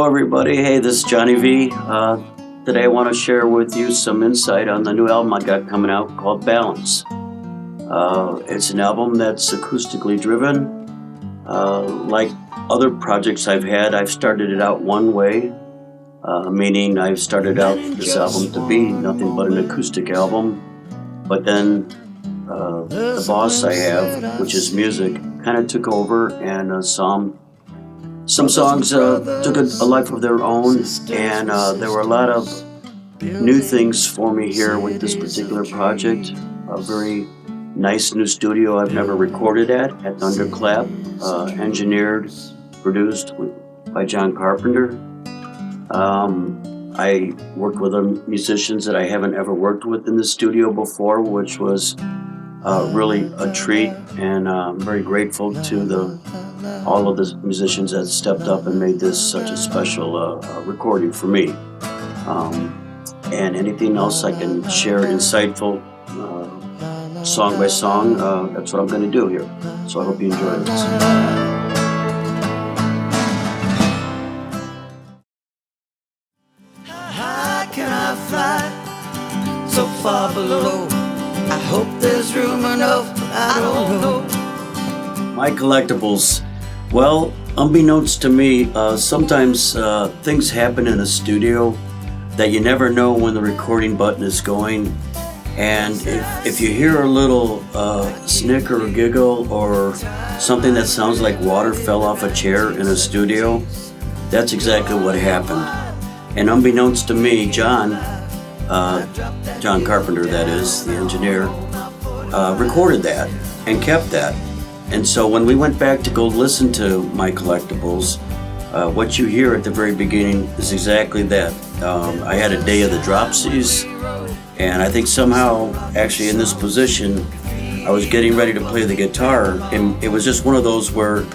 everybody. Hey, this is Johnny V. Today I want to share with you some insight on the new album I got coming out called Balance. It's an album that's acoustically driven. Like other projects I've had, I've started it out one way, meaning I've started out this album to be nothing but an acoustic album. But then the boss I have, which is music, kind of took over, and some songs took a life of their own, and there were a lot of new things for me here with this particular project. A very nice new studio I've never recorded at Thunderclap, engineered, produced by John Carpenter. I worked with musicians that I haven't ever worked with in the studio before, which was really a treat, and I'm very grateful to all of the musicians that stepped up and made this such a special recording for me. And anything else I can share insightful song by song, that's what I'm going to do here. So I hope you enjoy this. How can I fly so far below? I hope there's room enough, but I don't know. My collectibles. Well, unbeknownst to me, sometimes things happen in a studio that you never know when the recording button is going. And if you hear a little snicker or giggle or something that sounds like water fell off a chair in a studio, that's exactly what happened. And unbeknownst to me, John Carpenter, that is, the engineer, recorded that and kept that. And so when we went back to go listen to My Collectables, what you hear at the very beginning is exactly that. I had a day of the dropsies, and I think somehow, actually in this position, I was getting ready to play the guitar, and it was just one of those where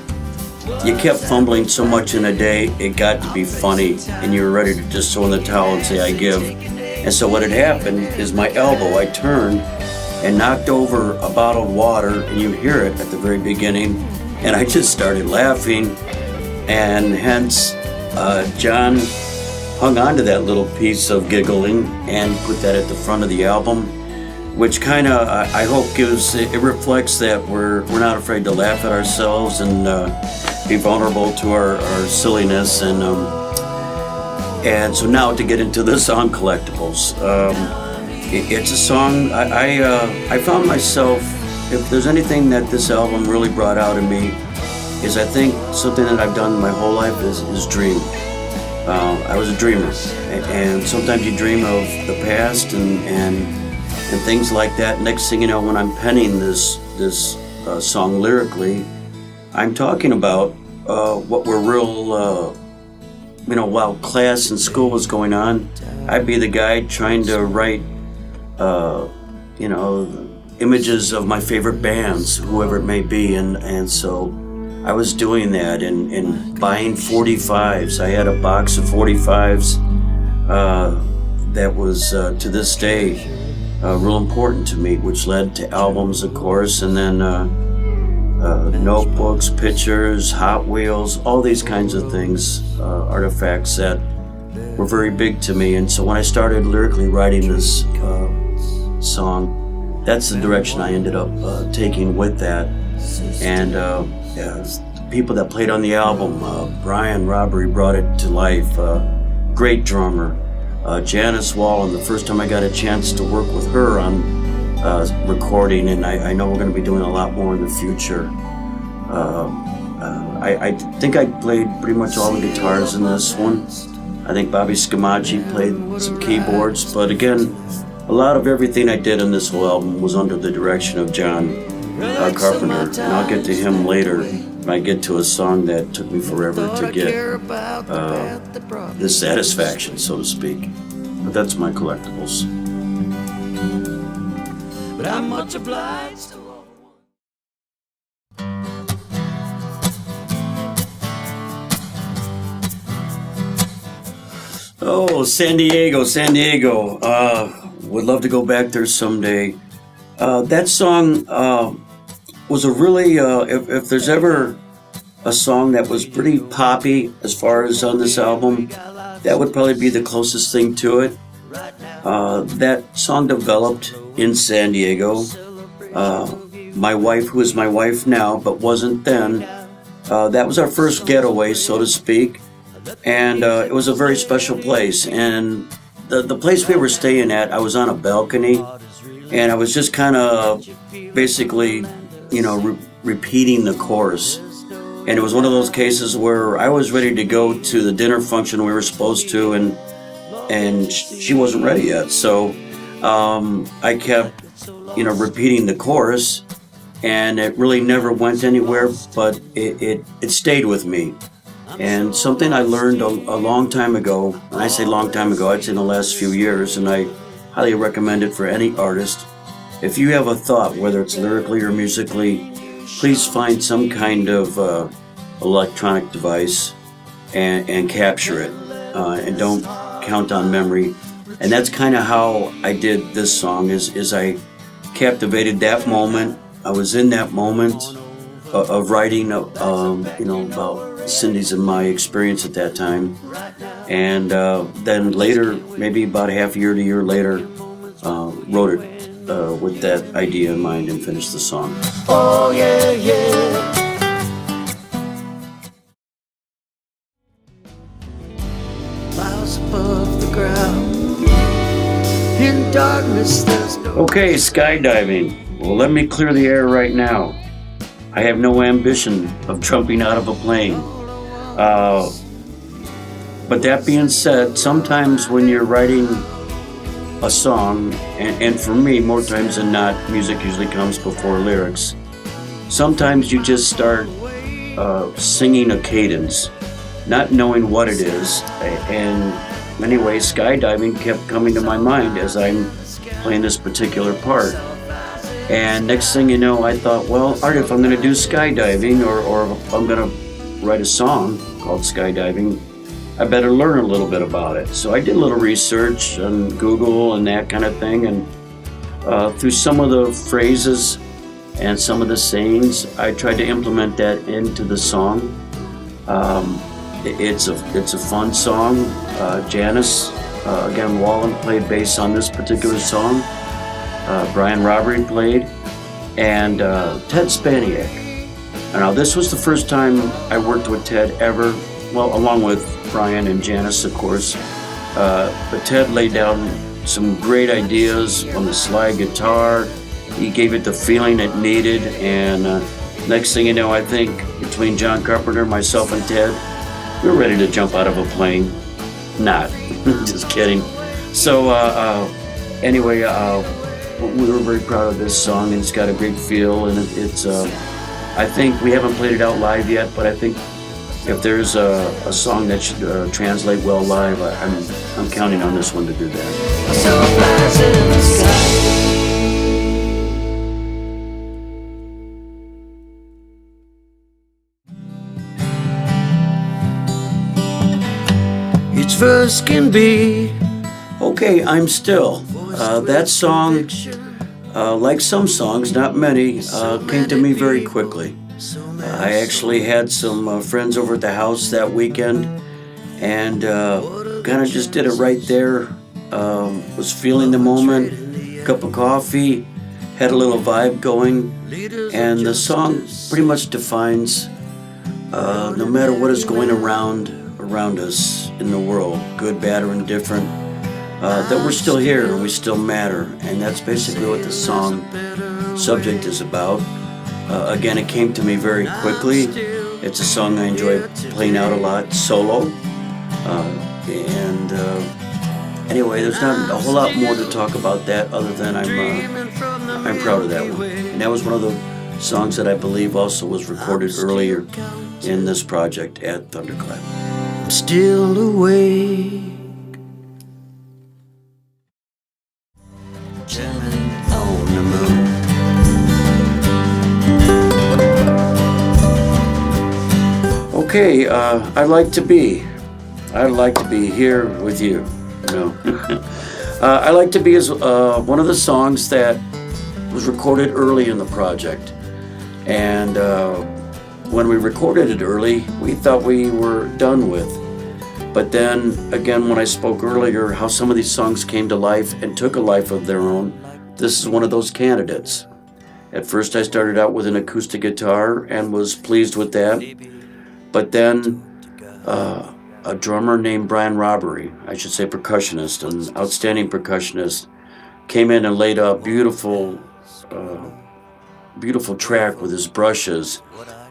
you kept fumbling so much in a day, it got to be funny, and you were ready to just throw in the towel and say, I give. And so what had happened is my elbow, I turned and knocked over a bottled water, and you hear it at the very beginning, and I just started laughing, and hence John hung on to that little piece of giggling and put that at the front of the album, which kind of, I hope, it reflects that we're not afraid to laugh at ourselves and be vulnerable to our silliness. And so now to get into the song Collectables. It's a song, I found myself, if there's anything that this album really brought out in me, is I think something that I've done my whole life is dream. I was a dreamer, and sometimes you dream of the past and things like that. Next thing you know, when I'm penning this song lyrically, I'm talking about what were real, while class and school was going on, I'd be the guy trying to write, images of my favorite bands, whoever it may be, and so I was doing that and buying 45s. I had a box of 45s that was, to this day, real important to me, which led to albums, of course, and then notebooks, pictures, Hot Wheels, all these kinds of things, artifacts that were very big to me. And so when I started lyrically writing this song, that's the direction I ended up taking with that. And people that played on the album, Brian Robbery brought it to life, great drummer. Janice Wallen, the first time I got a chance to work with her on recording, and I know we're going to be doing a lot more in the future. I think I played pretty much all the guitars in this one. I think Bobby Scamacci played some keyboards, but again, a lot of everything I did on this whole album was under the direction of John Carpenter, and I'll get to him later when I get to a song that took me forever to get the satisfaction, so to speak. But that's My Collectables. But I'm much obliged to all. Oh, San Diego. Would love to go back there someday. That song was a really, if there's ever a song that was pretty poppy as far as on this album. That would probably be the closest thing to it. That song developed in San Diego. My wife, who is my wife now, but wasn't then, that was our first getaway, so to speak. And it was a very special place. And the place we were staying at, I was on a balcony, and I was just kind of basically, repeating the chorus. And it was one of those cases where I was ready to go to the dinner function we were supposed to, and she wasn't ready yet. So I kept, repeating the chorus, and it really never went anywhere, but it stayed with me. And something I learned a long time ago, and I say long time ago, I'd say in the last few years, and I highly recommend it for any artist. If you have a thought, whether it's lyrically or musically, please find some kind of electronic device and capture it, and don't count on memory. And that's kind of how I did this song, is I captivated that moment. I was in that moment of writing, about Cindy's and my experience at that time. And then later, maybe about a half year to a year later, wrote it with that idea in mind and finished the song. Oh yeah, yeah. Miles above the ground, in darkness there's no... Okay, skydiving. Well, let me clear the air right now. I have no ambition of jumping out of a plane. But that being said, sometimes when you're writing a song, and for me, more times than not, music usually comes before lyrics. Sometimes you just start singing a cadence, not knowing what it is. And anyway, skydiving kept coming to my mind as I'm playing this particular part. And next thing you know, I thought, well, Art, if I'm going to do skydiving, or if I'm going to write a song called Skydiving, I better learn a little bit about it. So I did a little research on Google and that kind of thing, and through some of the phrases and some of the sayings, I tried to implement that into the song. It's a fun song. Janice, again, Wallen played bass on this particular song. Brian Robbery played, and Ted Spaniak. Now, this was the first time I worked with Ted ever, well, along with Brian and Janice, of course. But Ted laid down some great ideas on the slide guitar. He gave it the feeling it needed, and next thing you know, I think between John Carpenter, myself, and Ted, we were ready to jump out of a plane. Not, just kidding. So anyway, we were very proud of this song, and it's got a great feel, and it's I think we haven't played it out live yet, but I think if there's a song that should translate well live, I'm counting on this one to do that. So flies in the sky. Each verse can be... Okay, I'm Still. That song, like some songs, not many, came to me very quickly. I actually had some friends over at the house that weekend, and kind of just did it right there. Was feeling the moment, cup of coffee, had a little vibe going, and the song pretty much defines no matter what is going around us in the world, good, bad, or indifferent, that we're still here and we still matter. And that's basically what the song subject is about. Again, it came to me very quickly. It's a song I enjoy playing out a lot solo. Anyway, there's not a whole lot more to talk about that other than I'm proud of that one. And that was one of the songs that I believe also was recorded earlier in this project at Thunderclap. I'm still awake, jamming on the moon. Okay, I'd like to be here with you. No, I Like to Be is one of the songs that was recorded early in the project, and when we recorded it early, we thought we were done with. But then, again, when I spoke earlier, how some of these songs came to life and took a life of their own, this is one of those candidates. At first, I started out with an acoustic guitar and was pleased with that. But then, a drummer named Brian Robbery, I should say percussionist, an outstanding percussionist, came in and laid a beautiful track with his brushes.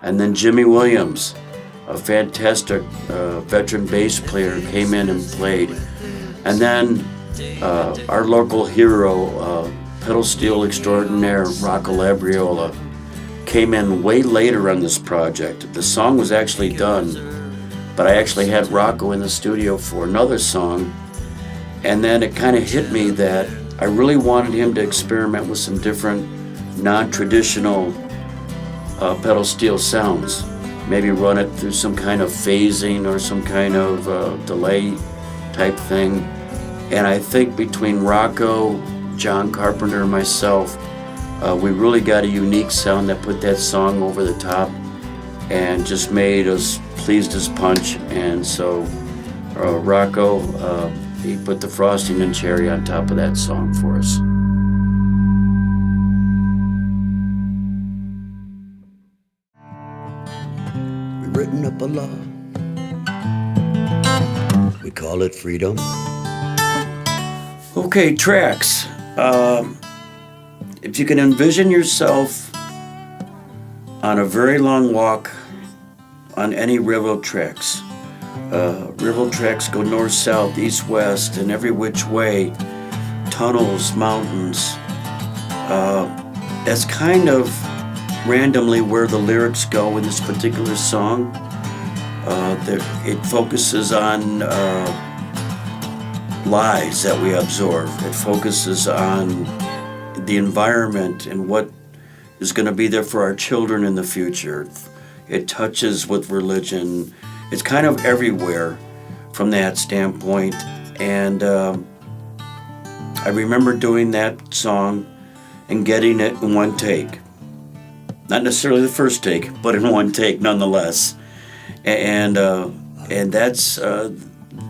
And then Jimmy Williams, a fantastic veteran bass player, came in and played. And then our local hero, pedal steel extraordinaire Rocco Labriola, came in way later on this project. The song was actually done, but I actually had Rocco in the studio for another song. And then it kind of hit me that I really wanted him to experiment with some different non-traditional pedal steel sounds. Maybe run it through some kind of phasing or some kind of delay type thing. And I think between Rocco, John Carpenter, and myself, we really got a unique sound that put that song over the top and just made us pleased as punch. And so Rocco, he put the frosting and cherry on top of that song for us. We've written up a law. We call it freedom. Okay, Trax. If you can envision yourself on a very long walk on any railroad tracks. Railroad tracks go north, south, east, west, and every which way. Tunnels, mountains. That's kind of randomly where the lyrics go in this particular song. It focuses on lies that we absorb. It focuses on the environment and what is going to be there for our children in the future. It touches with religion. It's kind of everywhere from that standpoint. And I remember doing that song and getting it in one take. Not necessarily the first take, but in one take nonetheless. And that's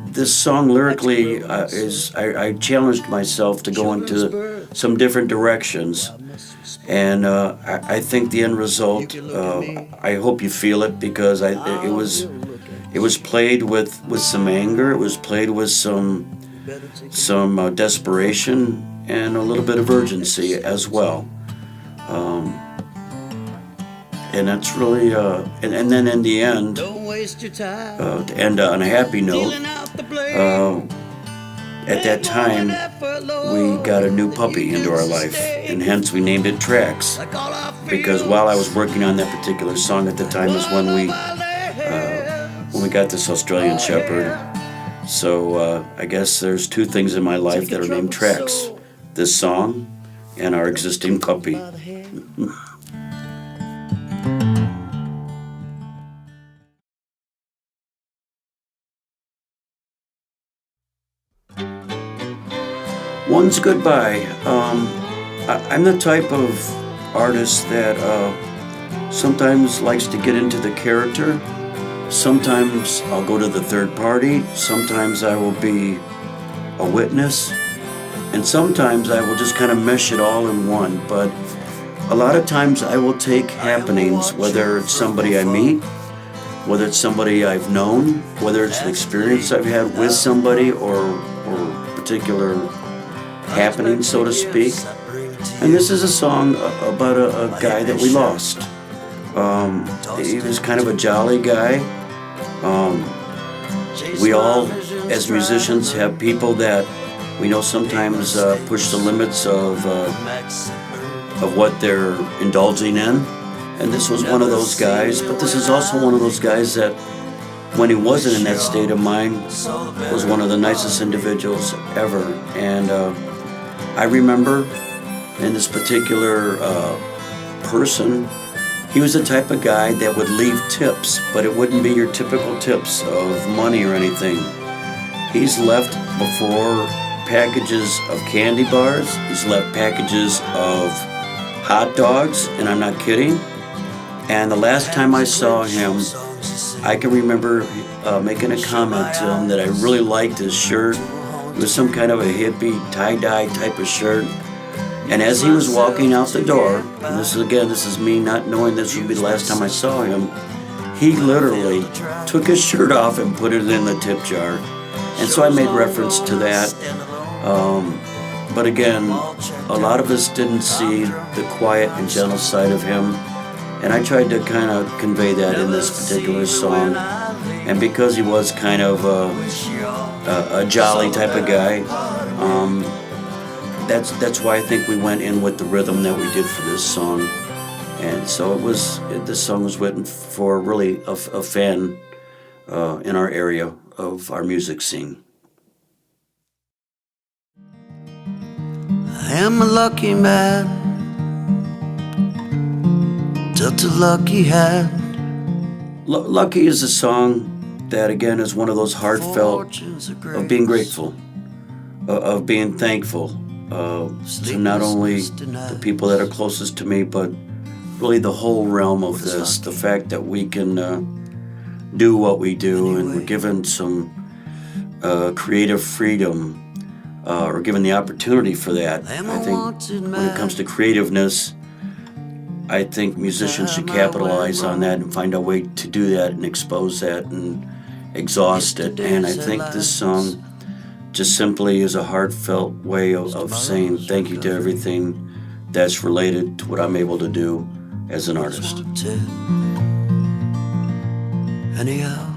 this song lyrically is. I challenged myself to go into some different directions, and I think the end result. I hope you feel it because it was played with some anger. It was played with some desperation and a little bit of urgency as well. And that's really, and then in the end, to end on a happy note, at that time, we got a new puppy into our life, and hence we named it Trax, because while I was working on that particular song at the time is when we got this Australian Shepherd. So I guess there's two things in my life that are named Trax, this song and our existing puppy. One's Goodbye. I'm the type of artist that sometimes likes to get into the character. Sometimes I'll go to the third party. Sometimes I will be a witness. And sometimes I will just kind of mesh it all in one. But a lot of times I will take happenings, whether it's somebody I meet, whether it's somebody I've known, whether it's an experience I've had with somebody or particular happening, so to speak. And this is a song about a guy that we lost. He was kind of a jolly guy. We all, as musicians, have people that we know sometimes push the limits of what they're indulging in. And this was one of those guys, but this is also one of those guys that when he wasn't in that state of mind was one of the nicest individuals ever. And I remember in this particular person, he was the type of guy that would leave tips, but it wouldn't be your typical tips of money or anything. He's left before packages of candy bars. He's left packages of hot dogs, and I'm not kidding. And the last time I saw him, I can remember making a comment to him that I really liked his shirt. It was some kind of a hippie tie-dye type of shirt. And as he was walking out the door, and this is me not knowing this would be the last time I saw him, he literally took his shirt off and put it in the tip jar. And so I made reference to that. But again, a lot of us didn't see the quiet and gentle side of him. And I tried to kind of convey that in this particular song. And because he was kind of a jolly type of guy, that's why I think we went in with the rhythm that we did for this song. And so this song was written for really a fan in our area of our music scene. I am a lucky man, dealt a lucky hand. Lucky is a song that, again, is one of those heartfelt of being grateful, of being thankful to not only the people that are closest to me, but really the whole realm of this, the fact that we can do what we do and we're given some creative freedom or given the opportunity for that. I think when it comes to creativeness, I think musicians should capitalize on that and find a way to do that and expose that and exhaust it. And I think this song just simply is a heartfelt way of saying thank you to everything that's related to what I'm able to do as an artist. Anyhow.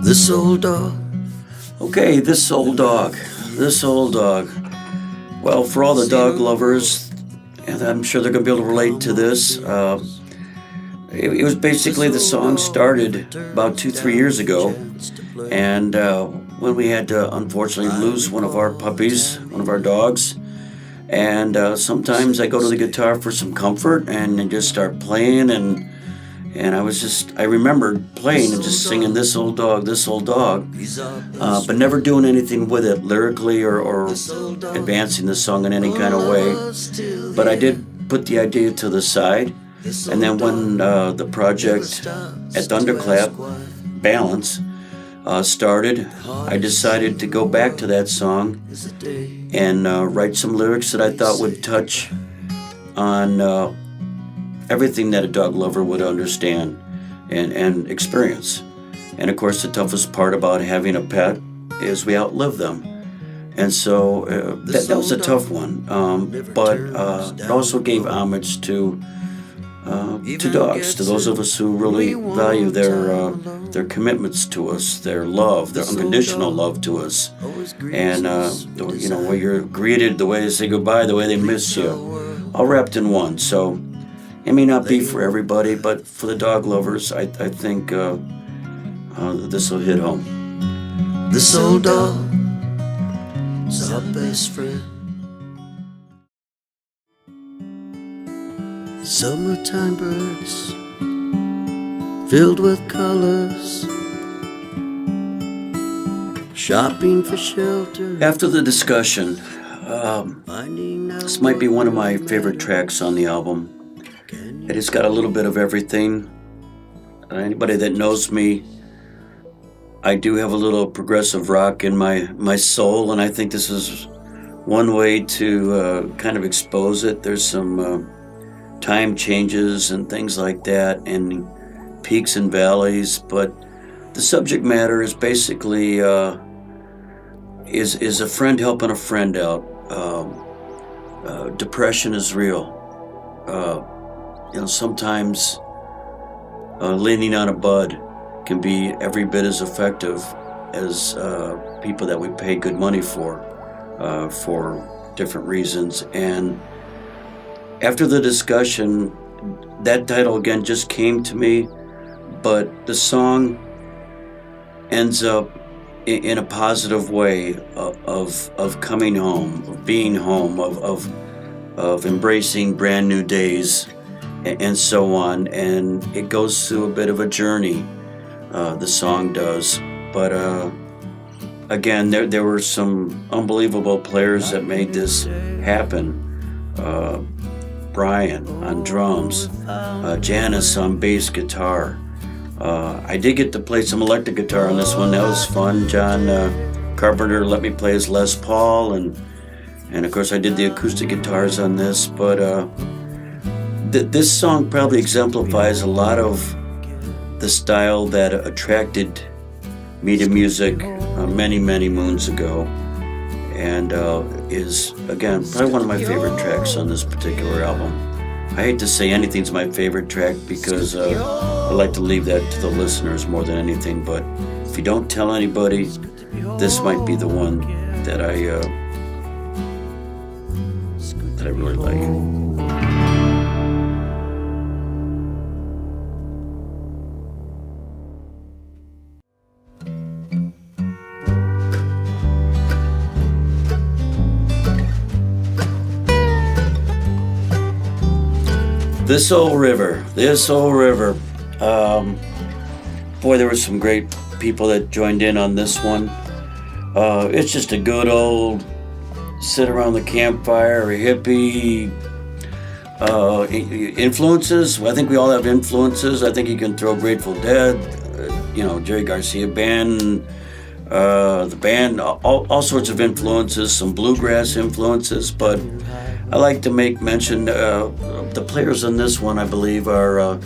This old dog. Okay, this old dog. Well, for all the dog lovers, and I'm sure they're going to be able to relate to this, it was basically the song started about 2-3 years ago, and when we had to unfortunately lose one of our puppies, one of our dogs, and sometimes I go to the guitar for some comfort and I just start playing, and I remembered playing and just singing this old dog, but never doing anything with it lyrically or advancing the song in any kind of way. But I did put the idea to the side, and then when the project at Thunderclap, Balance, started, I decided to go back to that song and write some lyrics that I thought would touch on everything that a dog lover would understand and experience. And of course, the toughest part about having a pet is we outlive them. And so that was a tough one. But it also gave homage to dogs, to those of us who really value their commitments to us, their love, their unconditional love to us. And, where you're greeted, the way they say goodbye, the way they miss you, all wrapped in one. So it may not be for everybody, but for the dog lovers, I think this will hit home. This old dog is our best friend. Summertime birds filled with colors, shopping for shelter. After the discussion, this might be one of my favorite tracks on the album. It has got a little bit of everything. Anybody that knows me, I do have a little progressive rock in my soul, and I think this is one way to kind of expose it. There's some time changes and things like that, and peaks and valleys, but the subject matter is basically is a friend helping a friend out. Depression is real. Sometimes leaning on a bud can be every bit as effective as people that we pay good money for different reasons. And after the discussion, that title again just came to me, but the song ends up in a positive way of coming home, of being home, of embracing brand new days, and so on. And it goes through a bit of a journey the song does. But again, there were some unbelievable players that made this happen. Brian on drums, Janice on bass guitar. I did get to play some electric guitar on this one. That was fun. John Carpenter let me play his Les Paul, and of course I did the acoustic guitars on this. But this song probably exemplifies a lot of the style that attracted me to music many, many moons ago, and is, again, probably one of my favorite tracks on this particular album. I hate to say anything's my favorite track because I like to leave that to the listeners more than anything, but if you don't tell anybody, this might be the one that I really like. This old river. Boy, there were some great people that joined in on this one. It's just a good old sit around the campfire, hippie influences. I think we all have influences. I think you can throw Grateful Dead, Jerry Garcia Band, the band, all sorts of influences, some bluegrass influences, but I like to make mention, the players on this one, I believe, are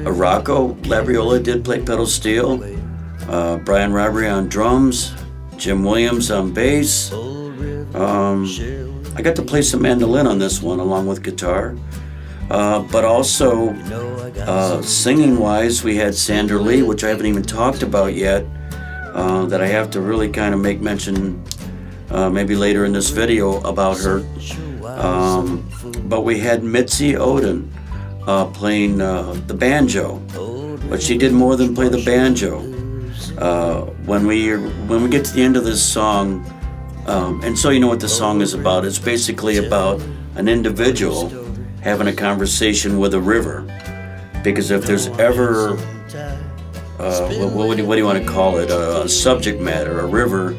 Rocco Labriola did play pedal steel, Brian Robbery on drums, Jim Williams on bass. I got to play some mandolin on this one along with guitar, but also singing-wise, we had Sandra Lee, which I haven't even talked about yet, that I have to really kind of make mention maybe later in this video about her. But we had Mitzi Oden playing the banjo, but she did more than play the banjo. When we get to the end of this song, and so you know what the song is about. It's basically about an individual having a conversation with a river, because if there's ever what do you want to call it, a subject matter, a river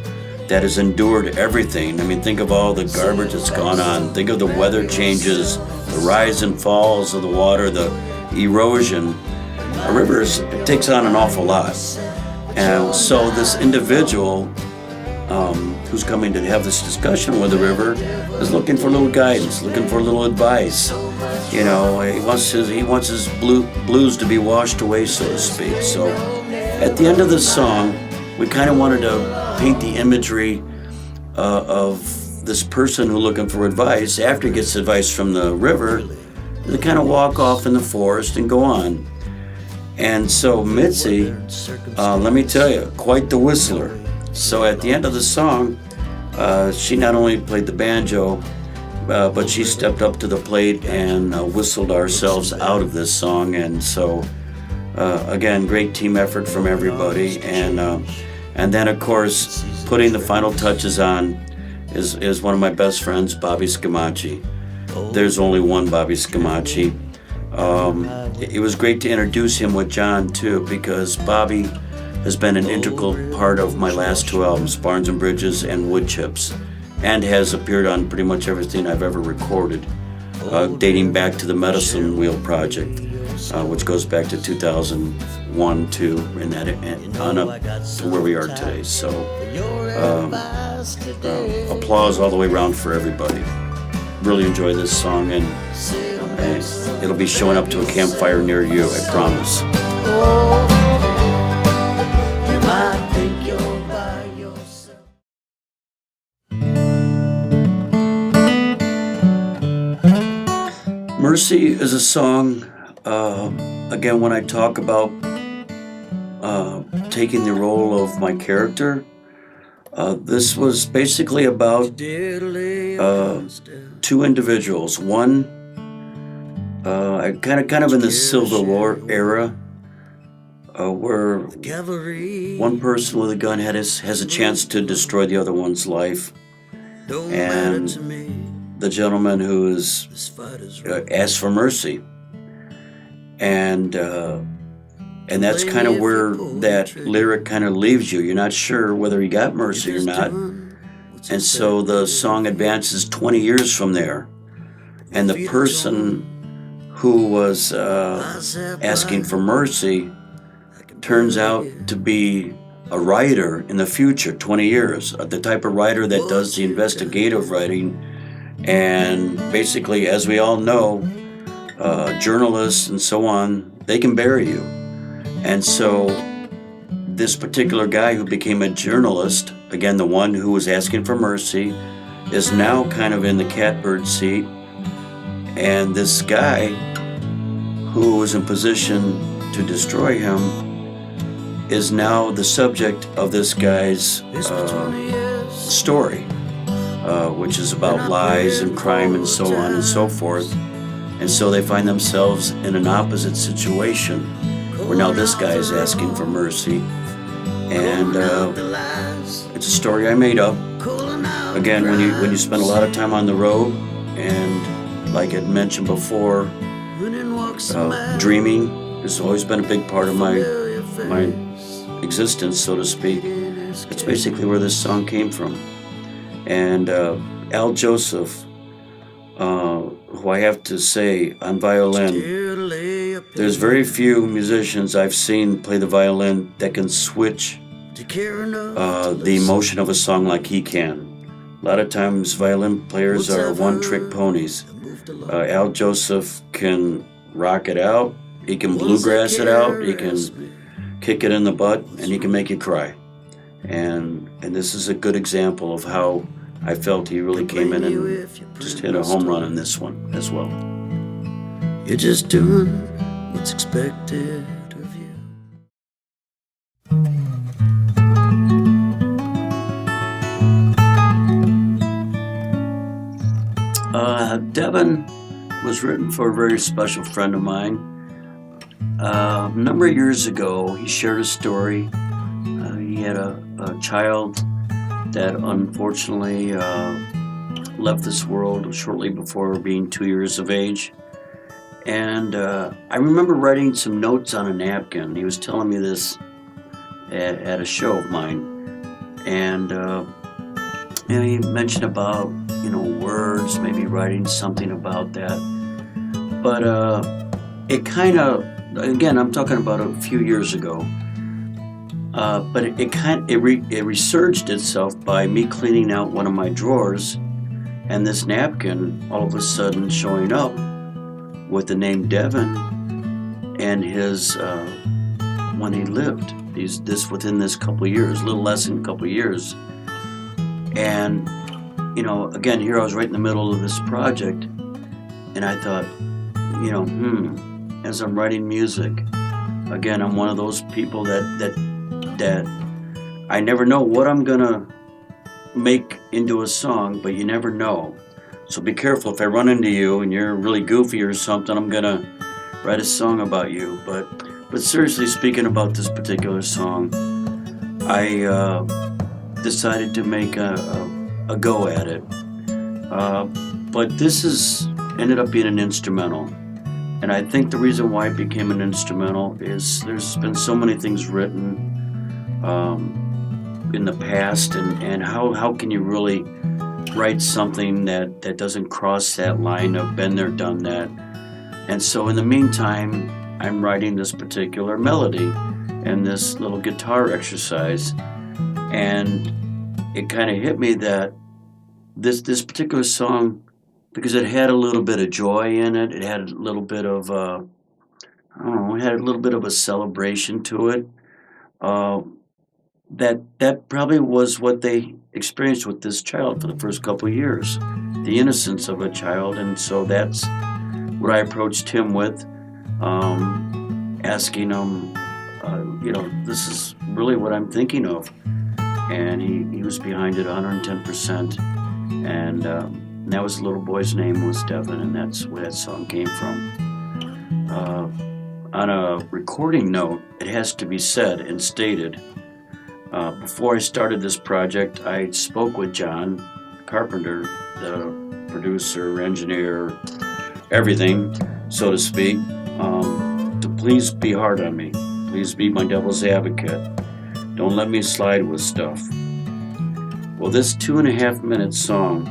that has endured everything. I mean, think of all the garbage that's gone on. Think of the weather changes, the rise and falls of the water, the erosion. A river it takes on an awful lot. And so this individual who's coming to have this discussion with the river is looking for a little guidance, looking for a little advice. He wants his blues to be washed away, so to speak. So at the end of this song, we kind of wanted to paint the imagery of this person who's looking for advice. After he gets advice from the river, they kind of walk off in the forest and go on. And so Mitzi, let me tell you, quite the whistler. So at the end of the song, she not only played the banjo, but she stepped up to the plate and whistled ourselves out of this song. And so, again, great team effort from everybody. And then, of course, putting the final touches on is one of my best friends, Bobby Scamacci. There's only one Bobby Scamacci. It was great to introduce him with John, too, because Bobby has been an integral part of my last two albums, Barns and Bridges and Wood Chips, and has appeared on pretty much everything I've ever recorded, dating back to the Medicine Wheel project, which goes back to 2001, 2, and on up to where we are today. So applause all the way around for everybody. Really enjoy this song, and it'll be showing up to a campfire near you, I promise. Mercy is a song, again, when I talk about taking the role of my character, this was basically about two individuals. One, kind of in the Civil War era, where one person with a gun has a chance to destroy the other one's life, and the gentleman who is asked for mercy, and And that's kind of where that lyric kind of leaves you. You're not sure whether he got mercy or not. And so the song advances 20 years from there. And the person who was asking for mercy turns out to be a writer in the future, 20 years, the type of writer that does the investigative writing. And basically, as we all know, journalists and so on, they can bury you. And so this particular guy who became a journalist, again, the one who was asking for mercy, is now kind of in the catbird seat. And this guy who was in position to destroy him is now the subject of this guy's story, which is about lies and crime and so on and so forth. And so they find themselves in an opposite situation where now this guy is asking for mercy. And it's a story I made up. Again, when you spend a lot of time on the road, and like I mentioned before, dreaming has always been a big part of my existence, so to speak. It's basically where this song came from. And Al Joseph, who I have to say on violin, there's very few musicians I've seen play the violin that can switch the emotion of a song like he can. A lot of times violin players are one-trick ponies. Al Joseph can rock it out, he can bluegrass it out, he can kick it in the butt, and he can make you cry. And this is a good example of how I felt he really came in and just hit a home run in this one as well. You're just doing what's expected of you. Devin was written for a very special friend of mine. A number of years ago, he shared a story. He had a child that unfortunately left this world shortly before being 2 years of age. And I remember writing some notes on a napkin. He was telling me this at a show of mine. And he mentioned about, words, maybe writing something about that. But it kind of, again, I'm talking about a few years ago. But it resurged itself by me cleaning out one of my drawers, and this napkin all of a sudden showing up with the name Devin and his when he lived. This within this couple of years, a little less than a couple of years. And again, here I was right in the middle of this project, and I thought, as I'm writing music, again, I'm one of those people that I never know what I'm gonna make into a song, but you never know. So be careful. If I run into you and you're really goofy or something, I'm gonna write a song about you. But seriously speaking about this particular song, I decided to make a go at it. But this ended up being an instrumental. And I think the reason why it became an instrumental is there's been so many things written in the past, and how can you really write something that doesn't cross that line of been there, done that. And so in the meantime, I'm writing this particular melody and this little guitar exercise, and it kind of hit me that this particular song, because it had a little bit of joy in it, it had a little bit of it had a little bit of a celebration to it. That probably was what they experienced with this child for the first couple of years, the innocence of a child. And so that's what I approached him with, asking him, this is really what I'm thinking of. And he was behind it 110%. And that was the little boy's name was Devin, and that's where that song came from. On a recording note, it has to be said and stated, before I started this project, I spoke with John Carpenter, the producer, engineer, everything, so to speak, to please be hard on me. Please be my devil's advocate. Don't let me slide with stuff. Well, this 2.5-minute song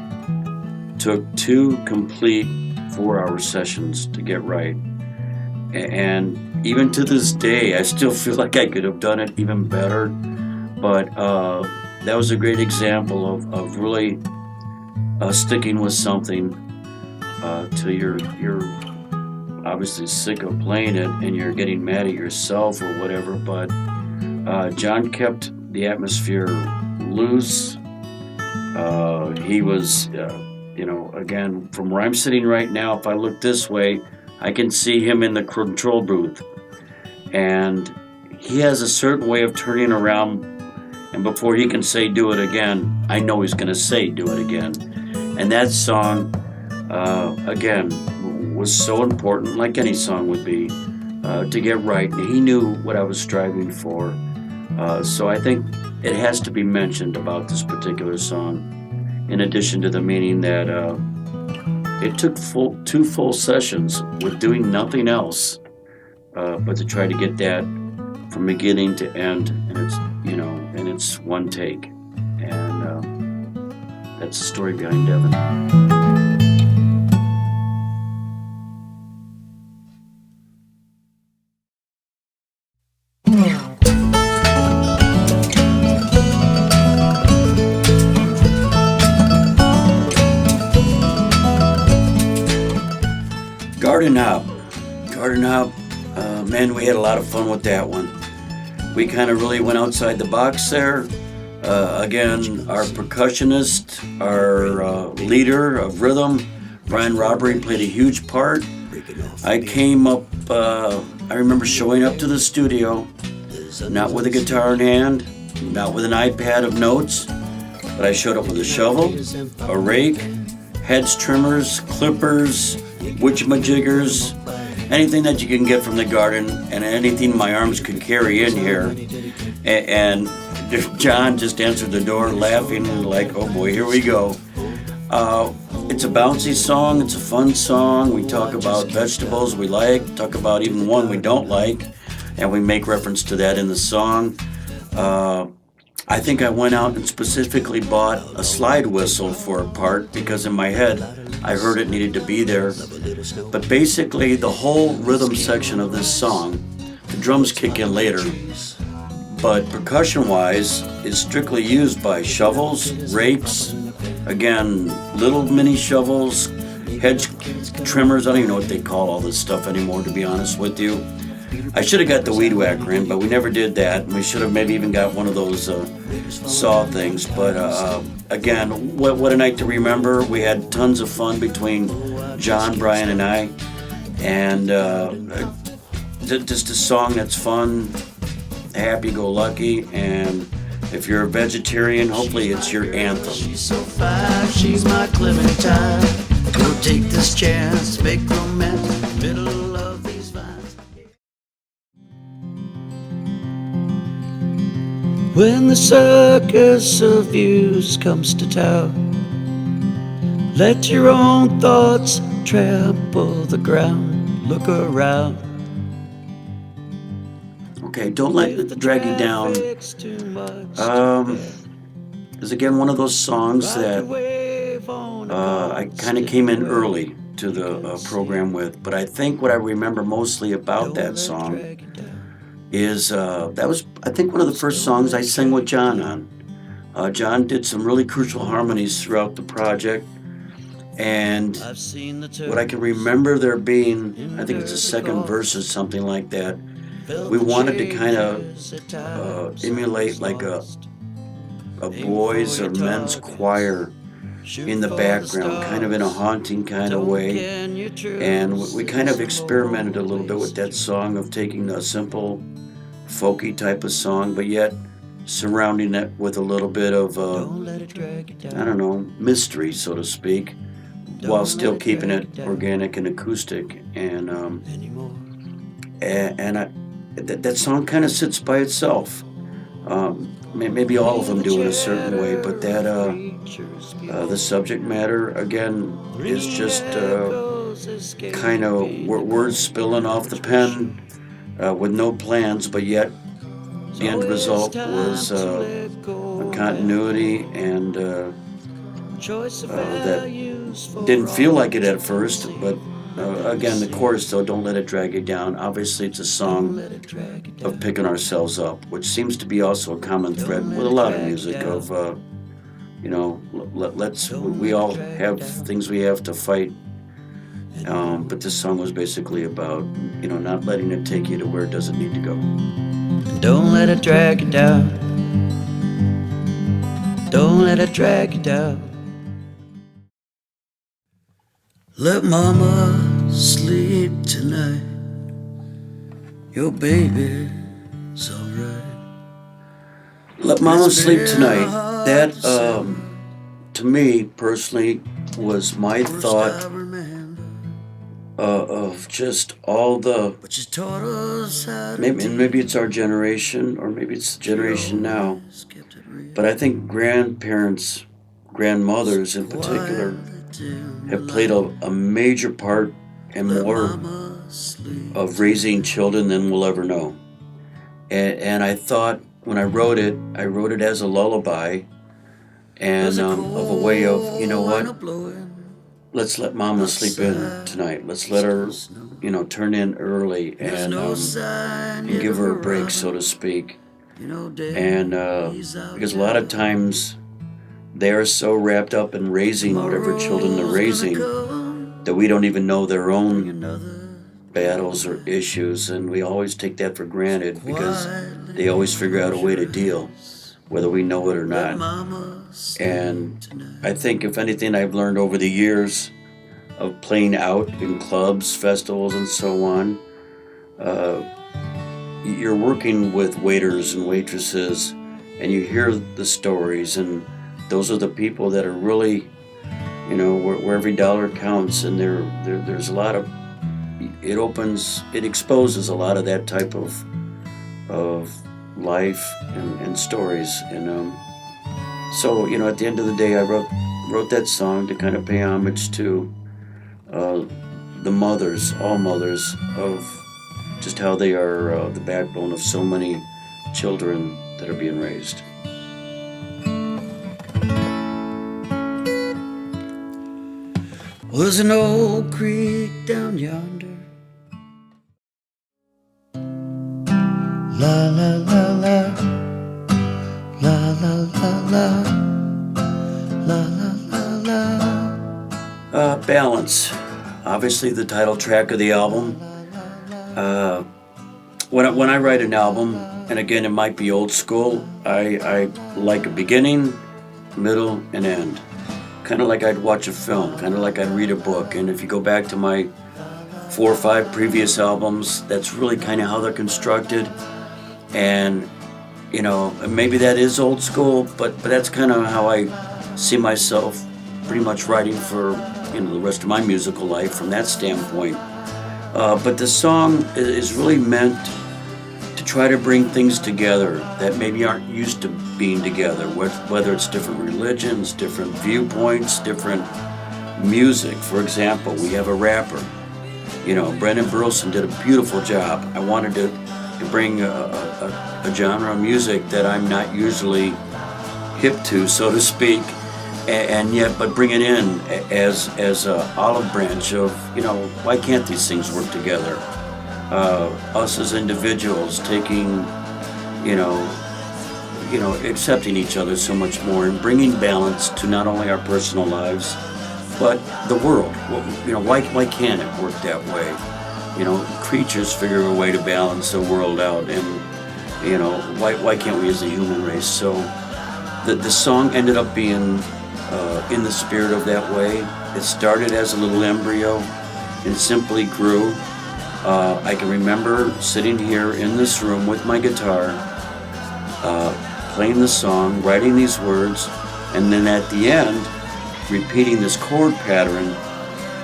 took 2 complete 4-hour sessions to get right. And even to this day, I still feel like I could have done it even better. But that was a great example of really sticking with something till you're obviously sick of playing it and you're getting mad at yourself or whatever. But John kept the atmosphere loose. He was, again, from where I'm sitting right now, if I look this way, I can see him in the control booth. And he has a certain way of turning around, and before he can say do it again, I know he's going to say do it again. And that song, again, was so important, like any song would be, to get right. And he knew what I was striving for. So I think it has to be mentioned about this particular song, in addition to the meaning that it took 2 full sessions with doing nothing else but to try to get that from beginning to end, and it's one take. And that's the story behind Devin. Garden Hop, man, we had a lot of fun with that one. We kind of really went outside the box there. Again, our percussionist, our leader of rhythm, Brian Robbery, played a huge part. I came up, I remember showing up to the studio, not with a guitar in hand, not with an iPad of notes, but I showed up with a shovel, a rake, hedge trimmers, clippers, witchamajiggers, anything that you can get from the garden, and anything my arms could carry in here. And John just answered the door laughing like, oh boy, here we go. It's a bouncy song, it's a fun song. We talk about vegetables we like, talk about even one we don't like, and we make reference to that in the song. I think I went out and specifically bought a slide whistle for a part because in my head I heard it needed to be there. But basically the whole rhythm section of this song, the drums kick in later, but percussion-wise, it's strictly used by shovels, rakes, again, little mini shovels, hedge trimmers. I don't even know what they call all this stuff anymore, to be honest with you. I should have got the weed whacker in, but we never did that. And we should have maybe even got one of those saw things. But again, what a night to remember. We had tons of fun between John, Brian, and I. And just a song that's fun, happy-go-lucky. And if you're a vegetarian, hopefully it's your anthem. She's so fine, she's my Clementine. Go take this chance, make romance in the middle of these vines. When the circus of views comes to town, let your own thoughts trample the ground. Look around. Okay, don't let it drag you down. Is again one of those songs that I kind of came in early to the program with, but I think what I remember mostly about that song is that was, I think, one of the first songs I sang with John on. John did some really crucial harmonies throughout the project, and what I can remember there being, I think it's the second verse or something like that, we wanted to kind of emulate like a boys or men's choir in the background, kind of in a haunting kind of way. And we kind of experimented a little bit with that song of taking a simple folky type of song, but yet surrounding it with a little bit of, I don't know, mystery, so to speak, while still keeping it organic and acoustic. And that song kind of sits by itself. Maybe all of them do in a certain way, but that the subject matter again is just kind of words spilling off the pen, with no plans, but yet the end result was a continuity and that didn't feel like it at first, but again, the chorus though, don't let it drag you down. Obviously, it's a song of picking ourselves up, which seems to be also a common thread with a lot of music of, we all have things we have to fight. But this song was basically about, not letting it take you to where it doesn't need to go. Don't let it drag you down. Don't let it drag you down. Let mama sleep tonight. Your baby's alright. Let Mama Sleep Tonight. That, to me personally, was my thought of just all the, maybe it's our generation, or maybe it's the generation now, but I think grandparents, grandmothers in particular, have played a major part and more of raising children than we'll ever know. And I thought when I wrote it as a lullaby and of a way of, you know what, let's let Mama sleep in tonight. Let's let her, turn in early and give her a break, so to speak. And because a lot of times they are so wrapped up in raising whatever children they're raising that we don't even know their own battles or issues, and we always take that for granted because they always figure out a way to deal, whether we know it or not. And I think, if anything, I've learned over the years of playing out in clubs, festivals, and so on, you're working with waiters and waitresses, and you hear the stories, and those are the people that are really, where every dollar counts, and there's a lot of, it exposes a lot of that type of life and stories. And so, at the end of the day, I wrote that song to kind of pay homage to the mothers, all mothers, of just how they are the backbone of so many children that are being raised. Well, there's an old creek down yonder. La la la la, la la la la, la la la la. Balance, obviously the title track of the album. When I write an album, and again it might be old school, I like a beginning, middle, and end. Kind of like I'd watch a film, kind of like I'd read a book. And if you go back to my 4 or 5 previous albums, that's really kind of how they're constructed. And, maybe that is old school, but that's kind of how I see myself pretty much writing for, the rest of my musical life from that standpoint. But the song is really meant to try to bring things together that maybe aren't used to being together, whether it's different religions, different viewpoints, different music. For example, we have a rapper. Brendan Burleson did a beautiful job. I wanted to bring a genre of music that I'm not usually hip to, so to speak, and yet, but bring it in as an olive branch of, why can't these things work together? Us as individuals taking, accepting each other so much more and bringing balance to not only our personal lives, but the world. Why can't it work that way? Creatures figure a way to balance the world out, and, why can't we as a human race? So the song ended up being in the spirit of that way. It started as a little embryo and simply grew. I can remember sitting here in this room with my guitar, playing the song, writing these words, and then at the end, repeating this chord pattern.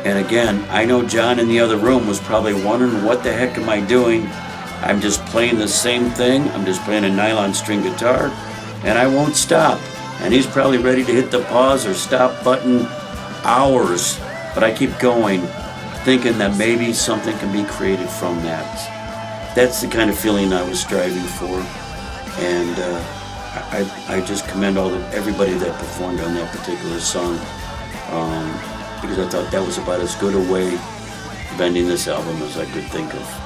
And again, I know John in the other room was probably wondering, what the heck am I doing? I'm just playing the same thing. I'm just playing a nylon string guitar, and I won't stop. And he's probably ready to hit the pause or stop button hours, but I keep going, thinking that maybe something can be created from that. that's the kind of feeling I was striving for, and I just commend everybody that performed on that particular song, because I thought that was about as good a way of ending this album as I could think of.